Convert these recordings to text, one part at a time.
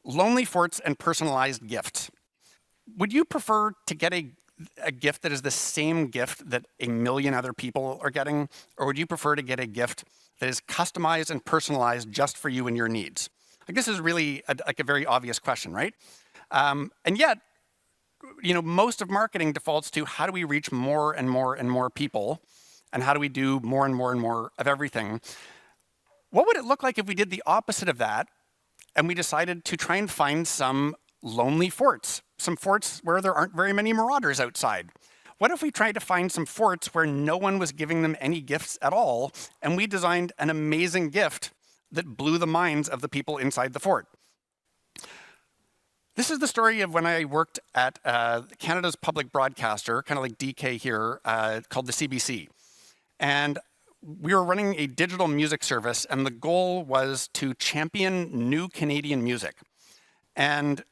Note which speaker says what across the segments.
Speaker 1: Lonely forts and personalized gifts. Would you prefer to get a gift that is the same gift that a million other people are getting? Or would you prefer to get a gift that is customized and personalized just for you and your needs? Like, this is really a very obvious question, right? And yet, most of marketing defaults to how do we reach more and more and more people? And how do we do more and more and more of everything? What would it look like if we did the opposite of that and we decided to try and find some lonely forts, some forts where there aren't very many marauders outside? What if we tried to find some forts where no one was giving them any gifts at all, and we designed an amazing gift that blew the minds of the people inside the fort? This is the story of when I worked at Canada's public broadcaster, kind of like DK here, called the CBC. And we were running a digital music service, and the goal was to champion new Canadian music. And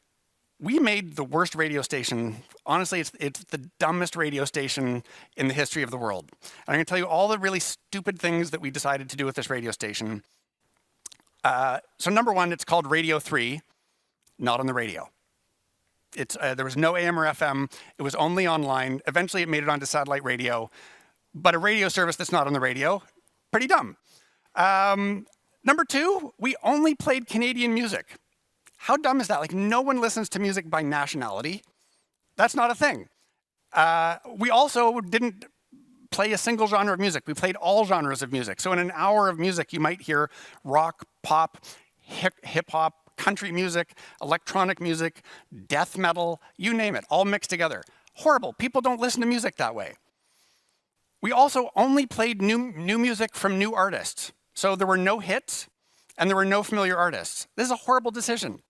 Speaker 1: we made the worst radio station. Honestly, it's the dumbest radio station in the history of the world. And I'm going to tell you all the really stupid things that we decided to do with this radio station. So number one, it's called Radio 3, not on the radio. There was no AM or FM. It was only online. Eventually, it made it onto satellite radio. But a radio service that's not on the radio, pretty dumb. Number two, we only played Canadian music. How dumb is that? Like, no one listens to music by nationality. That's not a thing. We also didn't play a single genre of music. We played all genres of music. So in an hour of music, you might hear rock, pop, hip-hop, country music, electronic music, death metal, you name it, all mixed together. Horrible. People don't listen to music that way. We also only played new music from new artists. So there were no hits and there were no familiar artists. This is a horrible decision.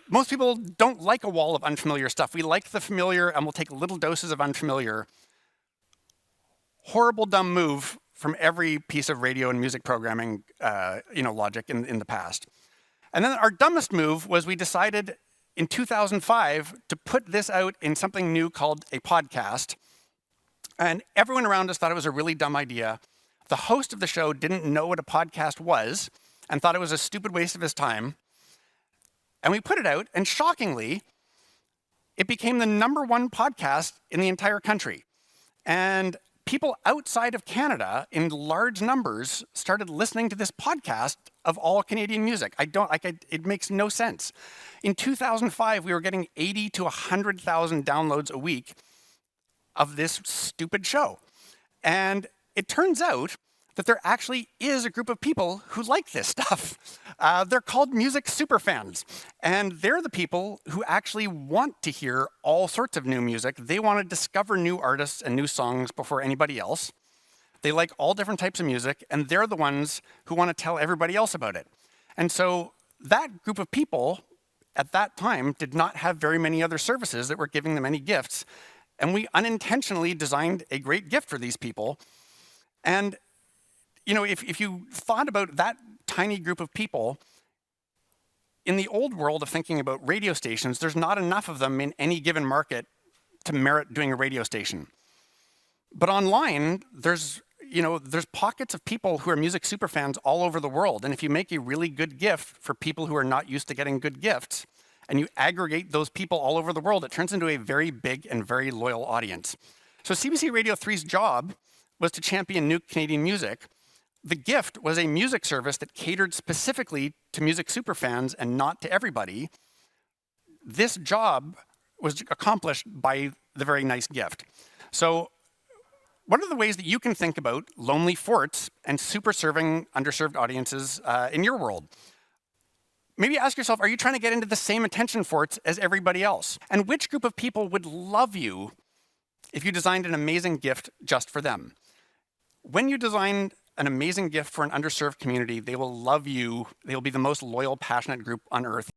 Speaker 1: Most people don't like a wall of unfamiliar stuff. We like the familiar and we'll take little doses of unfamiliar. Horrible, dumb move from every piece of radio and music programming logic in the past. And then our dumbest move was we decided in 2005 to put this out in something new called a podcast. And everyone around us thought it was a really dumb idea. The host of the show didn't know what a podcast was and thought it was a stupid waste of his time. And we put it out, and shockingly, it became the #1 podcast in the entire country. And people outside of Canada in large numbers started listening to this podcast of all Canadian music. It makes no sense. In 2005, we were getting 80 to 100,000 downloads a week of this stupid show. And it turns out that there actually is a group of people who like this stuff. They're called music superfans. And they're the people who actually want to hear all sorts of new music. They want to discover new artists and new songs before anybody else. They like all different types of music, and they're the ones who want to tell everybody else about it. And so that group of people at that time did not have very many other services that were giving them any gifts. And we unintentionally designed a great gift for these people. And if you thought about that tiny group of people, in the old world of thinking about radio stations, there's not enough of them in any given market to merit doing a radio station. But online, there's pockets of people who are music superfans all over the world. And if you make a really good gift for people who are not used to getting good gifts, and you aggregate those people all over the world, it turns into a very big and very loyal audience. So CBC Radio 3's job was to champion new Canadian music. The gift was a music service that catered specifically to music superfans and not to everybody. This job was accomplished by the very nice gift. So what are the ways that you can think about lonely forts and super serving underserved audiences in your world? Maybe ask yourself, are you trying to get into the same attention forts as everybody else? And which group of people would love you if you designed an amazing gift just for them? When you design an amazing gift for an underserved community, they will love you. They will be the most loyal, passionate group on earth.